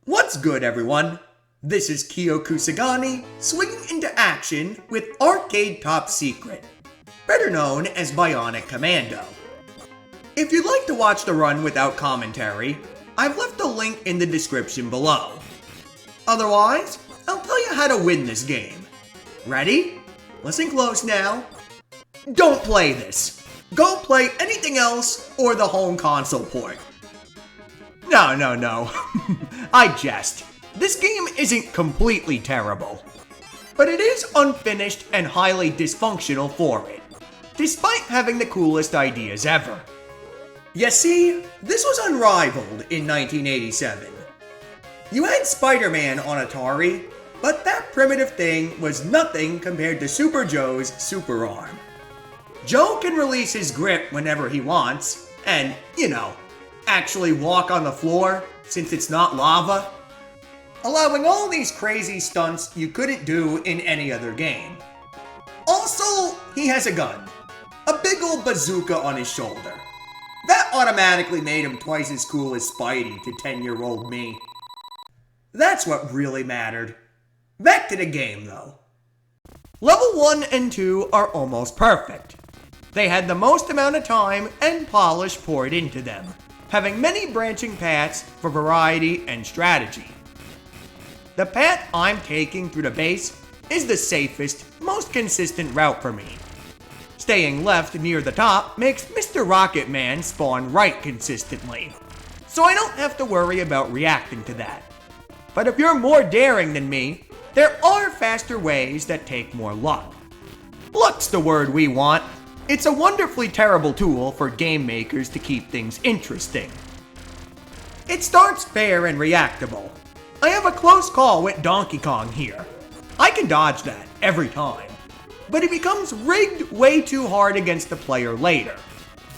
What's good, everyone? This is Kyo Kusagani swinging into action with Arcade Top Secret, better known as Bionic Commando. If you'd like to watch the run without commentary, I've left a link in the description below. Otherwise, I'll tell you how to win this game. Ready? Listen close now. Don't play this. Go play anything else or the home console port. No. I jest. This game isn't completely terrible, but it is unfinished and highly dysfunctional for it, despite having the coolest ideas ever. You see, this was unrivaled in 1987. You had Spider-Man on Atari, but that primitive thing was nothing compared to Super Joe's Super Arm. Joe can release his grip whenever he wants, and, actually walk on the floor since it's not lava, allowing all these crazy stunts you couldn't do in any other game. Also, he has a gun, a big old bazooka on his shoulder. That automatically made him twice as cool as Spidey to 10-year-old me. That's what really mattered. Back to the game, though. Level 1 and 2 are almost perfect. They had the most amount of time and polish poured into them, having many branching paths for variety and strategy. The path I'm taking through the base is the safest, most consistent route for me. Staying left near the top makes Mr. Rocket Man spawn right consistently, so I don't have to worry about reacting to that. But if you're more daring than me, there are faster ways that take more luck. Luck's the word we want. It's a wonderfully terrible tool for game makers to keep things interesting. It starts fair and reactable. I have a close call with Donkey Kong here. I can dodge that every time. But it becomes rigged way too hard against the player later.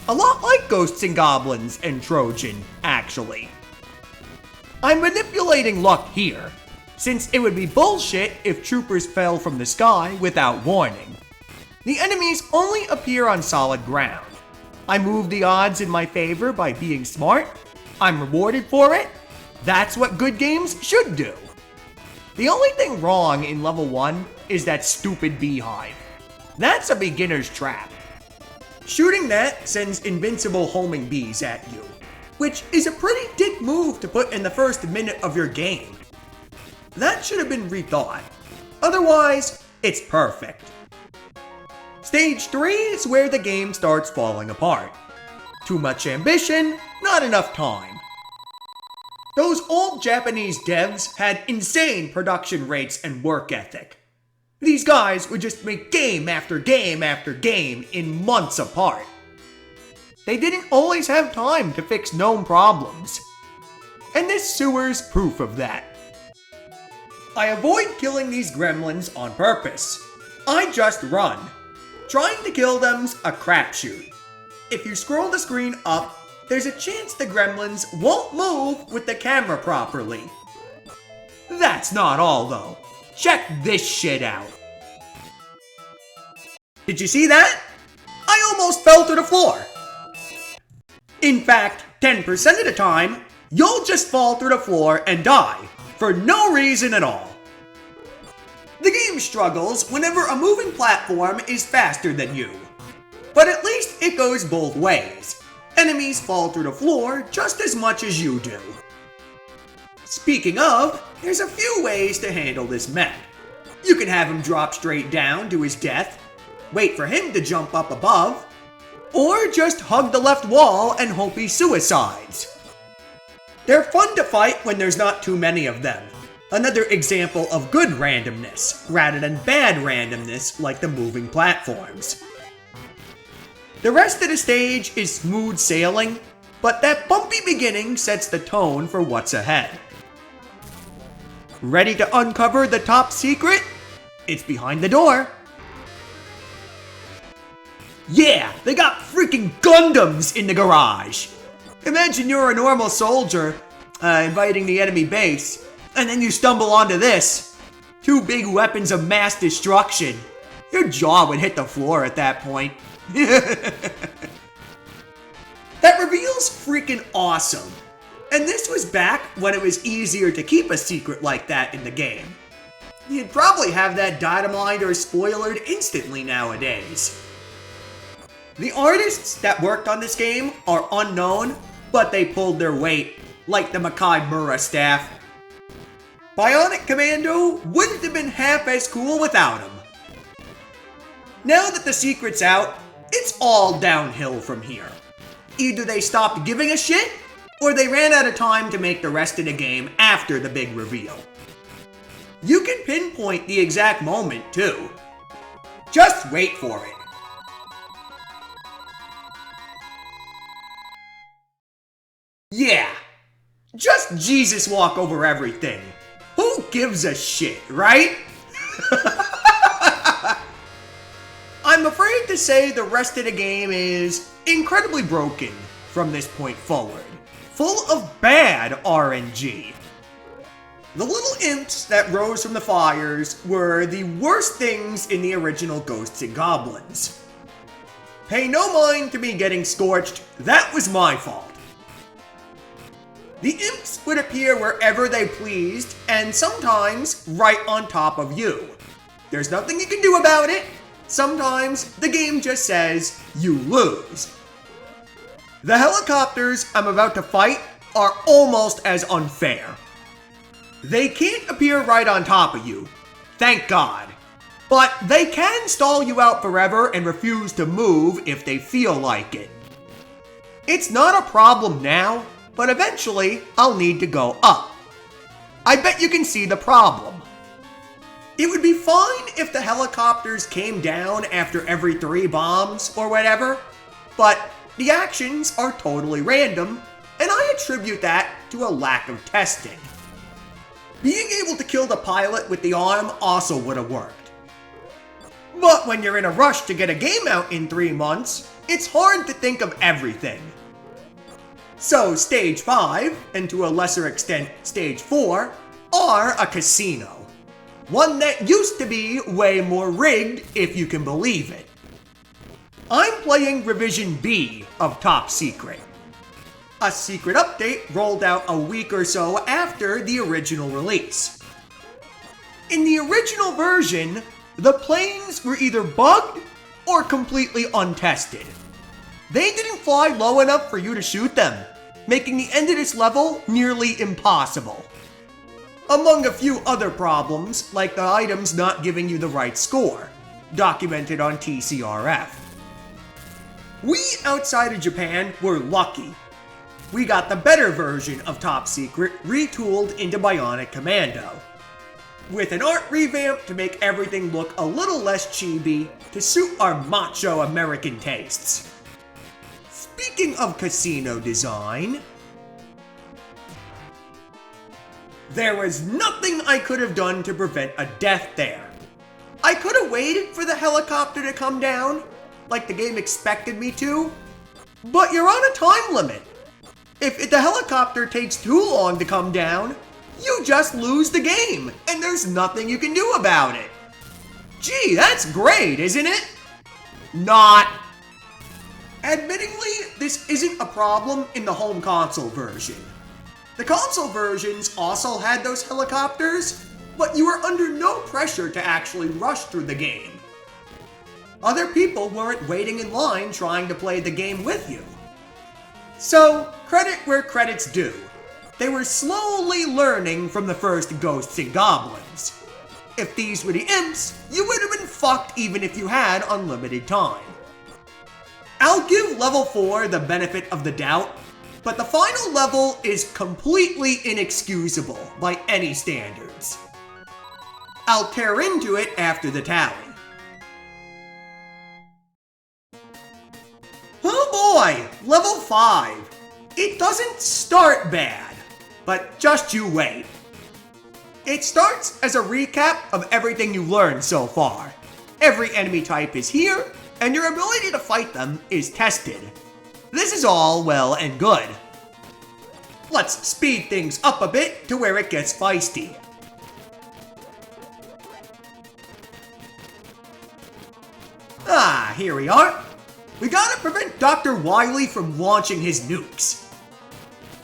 A lot like Ghosts and Goblins and Trojan, actually. I'm manipulating luck here, since it would be bullshit if troopers fell from the sky without warning. The enemies only appear on solid ground. I move the odds in my favor by being smart. I'm rewarded for it. That's what good games should do. The only thing wrong in level 1 is that stupid beehive. That's a beginner's trap. Shooting that sends invincible homing bees at you, which is a pretty dick move to put in the first minute of your game. That should have been rethought. Otherwise, it's perfect. Stage 3 is where the game starts falling apart. Too much ambition, not enough time. Those old Japanese devs had insane production rates and work ethic. These guys would just make game after game after game in months apart. They didn't always have time to fix known problems. And this sewer's proof of that. I avoid killing these gremlins on purpose. I just run. Trying to kill them's a crapshoot. If you scroll the screen up, there's a chance the gremlins won't move with the camera properly. That's not all though. Check this shit out. Did you see that? I almost fell to the floor. In fact, 10% of the time, you'll just fall through the floor and die, for no reason at all. The game struggles whenever a moving platform is faster than you. But at least it goes both ways. Enemies fall through the floor just as much as you do. Speaking of, there's a few ways to handle this mech. You can have him drop straight down to his death, wait for him to jump up above, or just hug the left wall and hope he suicides. They're fun to fight when there's not too many of them. Another example of good randomness, rather than bad randomness like the moving platforms. The rest of the stage is smooth sailing, but that bumpy beginning sets the tone for what's ahead. Ready to uncover the top secret? It's behind the door. Yeah, they got freaking Gundams in the garage. Imagine you're a normal soldier invading the enemy base, and then you stumble onto this. 2 big weapons of mass destruction. Your jaw would hit the floor at that point. That reveal's freaking awesome. And this was back when it was easier to keep a secret like that in the game. You'd probably have that dynamite or spoilered instantly nowadays. The artists that worked on this game are unknown, but they pulled their weight, like the Makai Mura staff. Bionic Commando wouldn't have been half as cool without him. Now that the secret's out, it's all downhill from here. Either they stopped giving a shit, or they ran out of time to make the rest of the game after the big reveal. You can pinpoint the exact moment, too. Just wait for it. Yeah, just Jesus walk over everything. Who gives a shit, right? I'm afraid to say the rest of the game is incredibly broken from this point forward, full of bad RNG. The little imps that rose from the fires were the worst things in the original Ghosts and Goblins. Pay no mind to me getting scorched, that was my fault. The imps would appear wherever they pleased, and sometimes right on top of you. There's nothing you can do about it. Sometimes the game just says you lose. The helicopters I'm about to fight are almost as unfair. They can't appear right on top of you, thank God. But they can stall you out forever and refuse to move if they feel like it. It's not a problem now, but eventually I'll need to go up. I bet you can see the problem. It would be fine if the helicopters came down after every 3 bombs or whatever, but the actions are totally random, and I attribute that to a lack of testing. Being able to kill the pilot with the arm also would have worked. But when you're in a rush to get a game out in 3 months, it's hard to think of everything. So Stage 5, and to a lesser extent Stage 4, are a casino. One that used to be way more rigged, if you can believe it. I'm playing Revision B of Top Secret. A secret update rolled out a week or so after the original release. In the original version, the planes were either bugged or completely untested. They didn't fly low enough for you to shoot them, making the end of this level nearly impossible. Among a few other problems, like the items not giving you the right score, documented on TCRF. We outside of Japan were lucky. We got the better version of Top Secret retooled into Bionic Commando, with an art revamp to make everything look a little less chibi to suit our macho American tastes. Speaking of casino design, there was nothing I could have done to prevent a death there. I could have waited for the helicopter to come down, like the game expected me to, but you're on a time limit. If the helicopter takes too long to come down, you just lose the game, and there's nothing you can do about it. Gee, that's great, isn't it? Not. Admittingly, this isn't a problem in the home console version. The console versions also had those helicopters, but you were under no pressure to actually rush through the game. Other people weren't waiting in line trying to play the game with you. So, credit where credit's due. They were slowly learning from the first Ghosts and Goblins. If these were the imps, you would have been fucked even if you had unlimited time. I'll give level 4 the benefit of the doubt, but the final level is completely inexcusable by any standards. I'll tear into it after the tally. Oh boy, level 5. It doesn't start bad, but just you wait. It starts as a recap of everything you've learned so far. Every enemy type is here, and your ability to fight them is tested. This is all well and good. Let's speed things up a bit to where it gets feisty. Ah, here we are. We gotta prevent Dr. Wily from launching his nukes.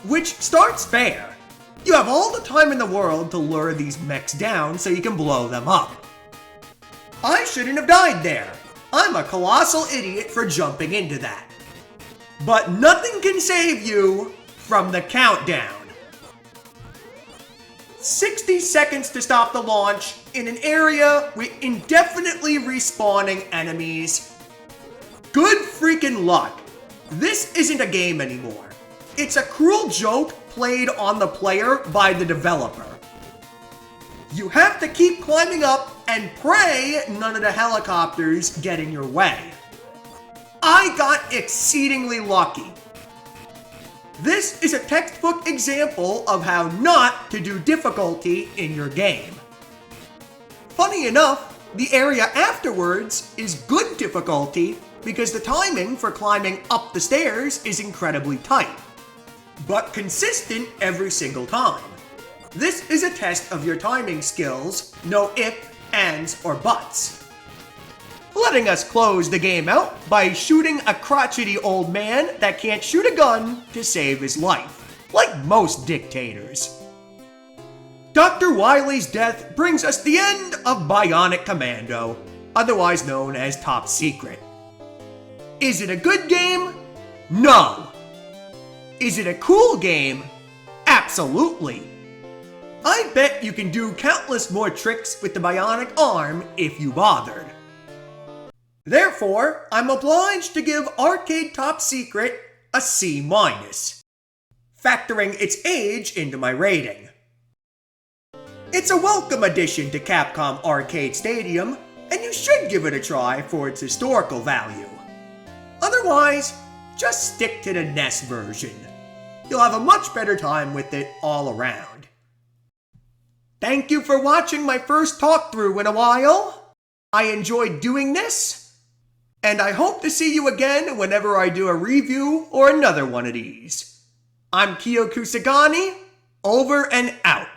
which starts fair. You have all the time in the world to lure these mechs down so you can blow them up. I shouldn't have died there. I'm a colossal idiot for jumping into that. But nothing can save you from the countdown. 60 seconds to stop the launch in an area with indefinitely respawning enemies. Good freaking luck. This isn't a game anymore. It's a cruel joke played on the player by the developer. You have to keep climbing up and pray none of the helicopters get in your way. I got exceedingly lucky. This is a textbook example of how not to do difficulty in your game. Funny enough, the area afterwards is good difficulty because the timing for climbing up the stairs is incredibly tight, but consistent every single time. This is a test of your timing skills, no ifs, ands, or buts. Letting us close the game out by shooting a crotchety old man that can't shoot a gun to save his life, like most dictators. Dr. Wily's death brings us the end of Bionic Commando, otherwise known as Top Secret. Is it a good game? No. Is it a cool game? Absolutely. I bet you can do countless more tricks with the bionic arm if you bothered. Therefore, I'm obliged to give Arcade Top Secret a C-, factoring its age into my rating. It's a welcome addition to Capcom Arcade Stadium, and you should give it a try for its historical value. Otherwise, just stick to the NES version. You'll have a much better time with it all around. Thank you for watching my first talk-through in a while. I enjoyed doing this, and I hope to see you again whenever I do a review or another one of these. I'm Kyo Kusagani, over and out.